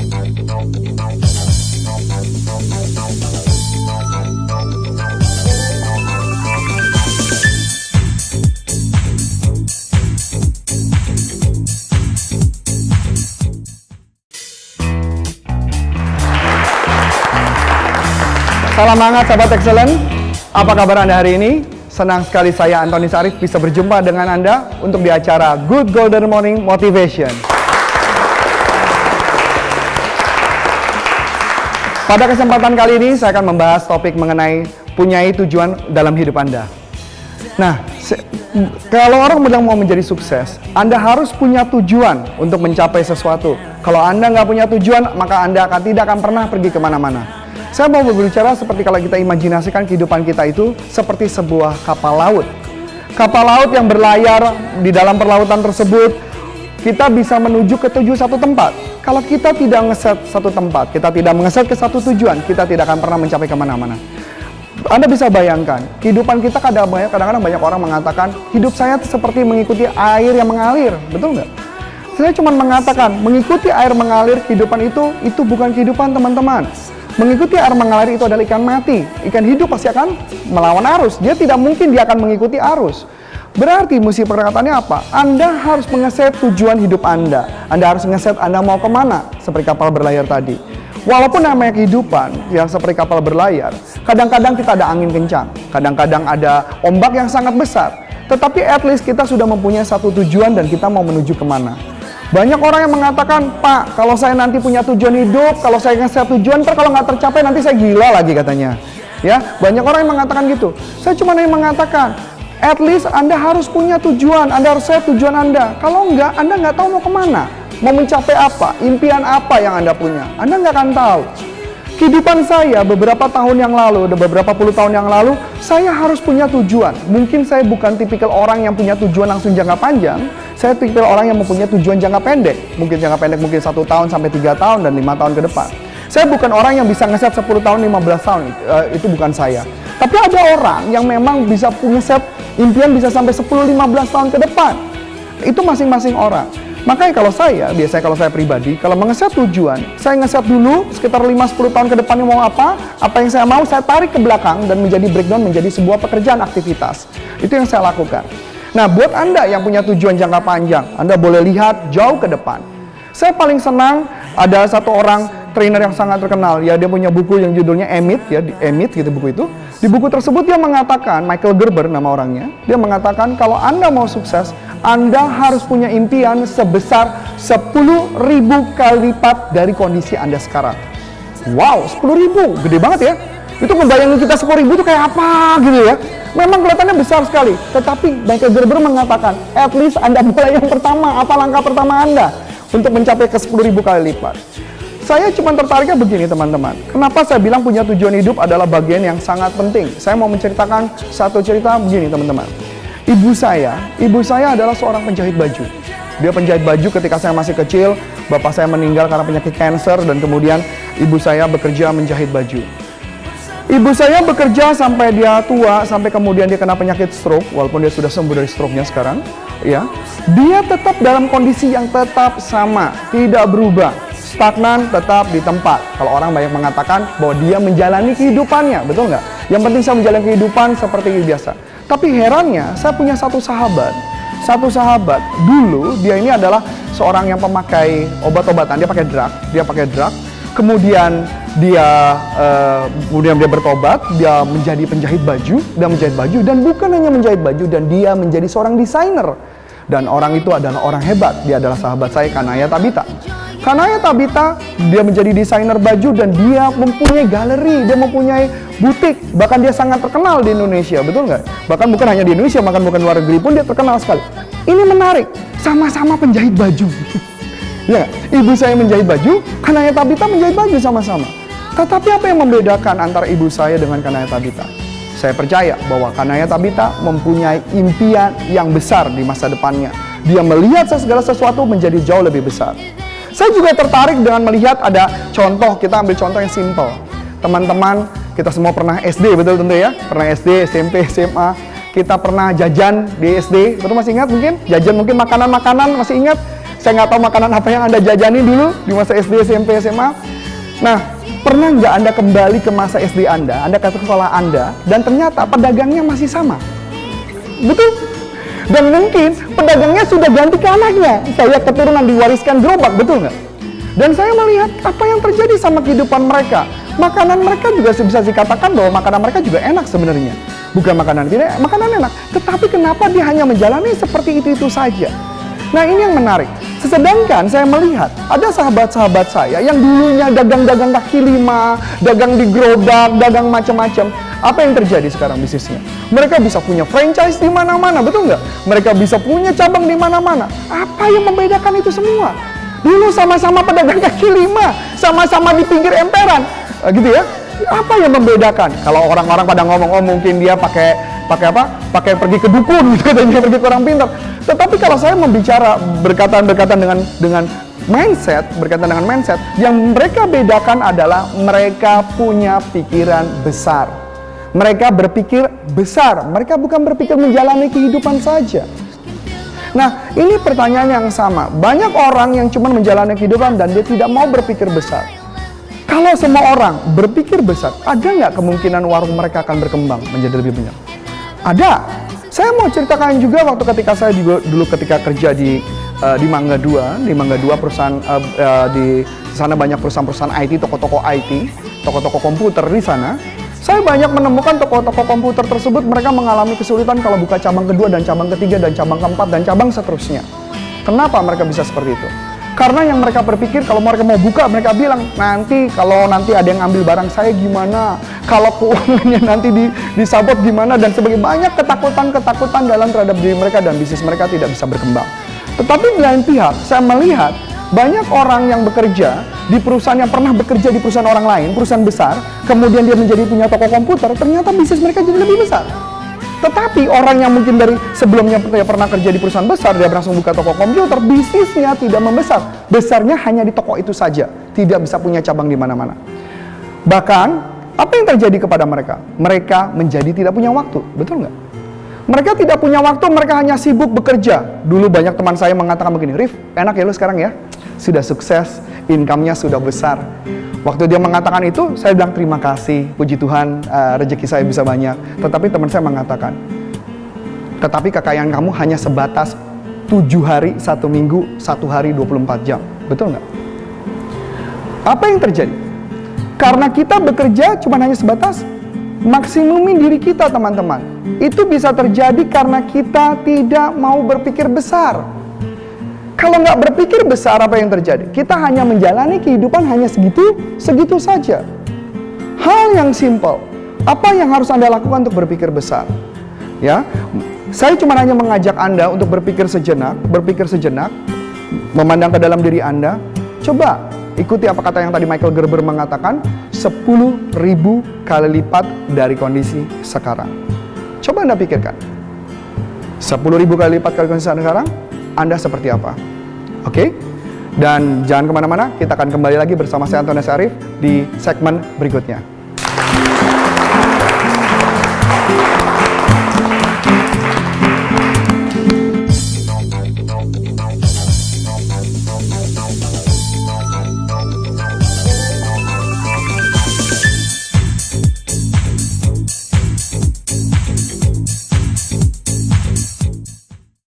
Salam hangat sahabat excellent, apa kabar Anda hari ini? Senang sekali saya Antoni Sarif bisa berjumpa dengan Anda untuk di acara Good Golden Morning Motivation. Pada kesempatan kali ini saya akan membahas topik mengenai punyai tujuan dalam hidup Anda. Nah, kalau orang bilang mau menjadi sukses, Anda harus punya tujuan untuk mencapai sesuatu. Kalau Anda nggak punya tujuan, maka Anda tidak akan pernah pergi kemana-mana. Saya mau berbicara seperti kalau kita imajinasikan kehidupan kita itu seperti sebuah kapal laut. Kapal laut yang berlayar di dalam perlautan tersebut, kita bisa menuju ke satu tempat. Kalau kita tidak ngeset satu tempat, kita tidak mengeset ke satu tujuan, kita tidak akan pernah mencapai kemana-mana. Anda bisa bayangkan, kehidupan kita kadang-kadang banyak orang mengatakan, hidup saya seperti mengikuti air yang mengalir, betul nggak? Saya cuma mengatakan, mengikuti air mengalir kehidupan itu bukan kehidupan teman-teman. Mengikuti air mengalir itu adalah ikan mati. Ikan hidup pasti akan melawan arus. Dia tidak mungkin dia akan mengikuti arus. Berarti mesti perkataannya apa? Anda harus mengeset tujuan hidup Anda. Anda harus mengeset Anda mau kemana. Seperti kapal berlayar tadi. Walaupun namanya kehidupan yang seperti kapal berlayar, kadang-kadang kita ada angin kencang. Kadang-kadang ada ombak yang sangat besar. Tetapi at least kita sudah mempunyai satu tujuan dan kita mau menuju kemana. Banyak orang yang mengatakan, Pak, kalau saya nanti punya tujuan hidup, kalau saya ngeset tujuan, kalau nggak tercapai nanti saya gila lagi katanya. Ya, banyak orang yang mengatakan gitu. Saya cuma yang mengatakan, at least Anda harus punya tujuan, Anda harus set tujuan Anda. Kalau enggak, Anda nggak tahu mau kemana, mau mencapai apa, impian apa yang Anda punya. Anda nggak akan tahu. Kehidupan saya beberapa tahun yang lalu, beberapa puluh tahun yang lalu, saya harus punya tujuan. Mungkin saya bukan tipikal orang yang punya tujuan langsung jangka panjang. Saya tipikal orang yang mempunyai tujuan jangka pendek. Mungkin jangka pendek mungkin 1 tahun sampai 3 tahun dan 5 tahun ke depan. Saya bukan orang yang bisa ngeset 10 tahun, 15 tahun. Itu bukan saya. Tapi ada orang yang memang bisa punya set impian bisa sampai 10-15 tahun ke depan. Itu masing-masing orang. Makanya biasanya kalau saya pribadi, kalau mengeset tujuan, saya ngeset dulu sekitar 5-10 tahun ke depannya mau apa yang saya mau, saya tarik ke belakang dan menjadi breakdown menjadi sebuah pekerjaan aktivitas. Itu yang saya lakukan. Nah, buat Anda yang punya tujuan jangka panjang, Anda boleh lihat jauh ke depan. Saya paling senang ada satu orang trainer yang sangat terkenal, ya dia punya buku yang judulnya Emit, ya Emit gitu buku itu. Di buku tersebut dia mengatakan, Michael Gerber nama orangnya, dia mengatakan kalau Anda mau sukses, Anda harus punya impian sebesar 10.000 kali lipat dari kondisi Anda sekarang. Wow, 10.000, gede banget ya. Itu ngebayangin kita 10.000 itu kayak apa gitu ya. Memang kelihatannya besar sekali, tetapi Michael Gerber mengatakan, at least Anda mulai yang pertama, apa langkah pertama Anda untuk mencapai ke 10.000 kali lipat. Saya cuma tertariknya begini teman-teman. Kenapa saya bilang punya tujuan hidup adalah bagian yang sangat penting. Saya mau menceritakan satu cerita begini teman-teman. Ibu saya adalah seorang penjahit baju. Dia penjahit baju ketika saya masih kecil. Bapak saya meninggal karena penyakit kanker dan kemudian ibu saya bekerja menjahit baju. Ibu saya bekerja sampai dia tua, sampai kemudian dia kena penyakit stroke, walaupun dia sudah sembuh dari stroke-nya sekarang, ya. Dia tetap dalam kondisi yang tetap sama, tidak berubah, stagnan, tetap di tempat. Kalau orang banyak mengatakan bahwa dia menjalani kehidupannya, betul nggak? Yang penting saya menjalani kehidupan seperti biasa. Tapi herannya, saya punya satu sahabat dulu dia ini adalah seorang yang pemakai obat-obatan, dia pakai drug. Kemudian dia bertobat, dia menjadi penjahit baju, dan bukan hanya menjahit baju, dan dia menjadi seorang desainer. Dan orang itu adalah orang hebat, dia adalah sahabat saya, Kanaya Tabita. Kanaya Tabita, dia menjadi desainer baju dan dia mempunyai galeri, dia mempunyai butik, bahkan dia sangat terkenal di Indonesia, betul nggak? Bahkan bukan hanya di Indonesia, bahkan bukan luar negeri pun dia terkenal sekali. Ini menarik, sama-sama penjahit baju. Ya, ibu saya menjahit baju, Kanaya Tabita menjahit baju sama-sama. Tetapi apa yang membedakan antara ibu saya dengan Kanaya Tabita? Saya percaya bahwa Kanaya Tabita mempunyai impian yang besar di masa depannya. Dia melihat segala sesuatu menjadi jauh lebih besar. Saya juga tertarik dengan melihat ada contoh, kita ambil contoh yang simple. Teman-teman, kita semua pernah SD, betul tentu ya? Pernah SD, SMP, SMA. Kita pernah jajan di SD, betul masih ingat mungkin? Jajan mungkin makanan-makanan, masih ingat? Saya nggak tahu makanan apa yang Anda jajani dulu di masa SD, SMP, SMA. Nah, pernah nggak Anda kembali ke masa SD Anda ke sekolah Anda, dan ternyata pedagangnya masih sama? Betul? Dan mungkin pedagangnya sudah ganti ke anaknya. Saya keturunan diwariskan gerobak, betul nggak? Dan saya melihat apa yang terjadi sama kehidupan mereka. Makanan mereka juga bisa dikatakan bahwa makanan mereka juga enak sebenarnya. Bukan makanan tidak, makanan enak. Tetapi kenapa dia hanya menjalani seperti itu saja? Nah, ini yang menarik. Sedangkan saya melihat ada sahabat-sahabat saya yang dulunya dagang-dagang kaki lima, dagang di gerobak, dagang macam-macam. Apa yang terjadi sekarang bisnisnya? Mereka bisa punya franchise di mana-mana, betul nggak? Mereka bisa punya cabang di mana-mana. Apa yang membedakan itu semua? Dulu sama-sama pedagang kaki lima, sama-sama di pinggir emperan, gitu ya. Apa yang membedakan? Kalau orang-orang pada ngomong, oh mungkin dia pakai apa? Pakai pergi ke dukun, gitu, katanya pergi ke orang pintar. Tetapi kalau saya membicara berkaitan dengan mindset, yang mereka bedakan adalah mereka punya pikiran besar. Mereka berpikir besar. Mereka bukan berpikir menjalani kehidupan saja. Nah, ini pertanyaan yang sama. Banyak orang yang cuma menjalani kehidupan dan dia tidak mau berpikir besar. Kalau semua orang berpikir besar, ada nggak kemungkinan warung mereka akan berkembang menjadi lebih banyak? Ada. Saya mau ceritakan juga waktu ketika saya dulu ketika kerja di Mangga 2, perusahaan di sana banyak perusahaan-perusahaan IT, toko-toko IT, toko-toko komputer di sana. Saya banyak menemukan toko-toko komputer tersebut mereka mengalami kesulitan kalau buka cabang kedua dan cabang ketiga dan cabang keempat dan cabang seterusnya. Kenapa mereka bisa seperti itu? Karena yang mereka berpikir kalau mereka mau buka, mereka bilang, kalau nanti ada yang ambil barang saya gimana? Kalau keuangannya nanti disabot gimana? Dan sebagainya. Banyak ketakutan dalam terhadap diri mereka dan bisnis mereka tidak bisa berkembang. Tetapi di lain pihak, saya melihat banyak orang yang bekerja di perusahaan yang pernah bekerja di perusahaan orang lain, perusahaan besar, kemudian dia menjadi punya toko komputer, ternyata bisnis mereka jadi lebih besar. Tetapi orang yang mungkin dari sebelumnya pernah kerja di perusahaan besar, dia langsung buka toko komputer, bisnisnya tidak membesar. Besarnya hanya di toko itu saja, tidak bisa punya cabang di mana-mana. Bahkan, apa yang terjadi kepada mereka? Mereka menjadi tidak punya waktu, betul nggak? Mereka tidak punya waktu, mereka hanya sibuk bekerja. Dulu banyak teman saya mengatakan begini, Rif, enak ya lu sekarang ya? Sudah sukses, income-nya sudah besar. Waktu dia mengatakan itu, saya bilang terima kasih, puji Tuhan, rezeki saya bisa banyak. Tetapi teman saya mengatakan, tetapi kekayaan kamu hanya sebatas 7 hari, 1 minggu, 1 hari 24 jam. Betul nggak? Apa yang terjadi? Karena kita bekerja cuma hanya sebatas maksimumin diri kita, teman-teman. Itu bisa terjadi karena kita tidak mau berpikir besar. Kalau nggak berpikir besar, apa yang terjadi? Kita hanya menjalani kehidupan hanya segitu saja. Hal yang simpel. Apa yang harus Anda lakukan untuk berpikir besar? Ya, saya cuma hanya mengajak Anda untuk berpikir sejenak, memandang ke dalam diri Anda. Coba ikuti apa kata yang tadi Michael Gerber mengatakan, 10.000 kali lipat dari kondisi sekarang. Coba Anda pikirkan, 10.000 kali lipat dari kondisi sekarang, Anda seperti apa? Oke? Dan jangan kemana-mana, kita akan kembali lagi bersama saya Antonius Arif di segmen berikutnya.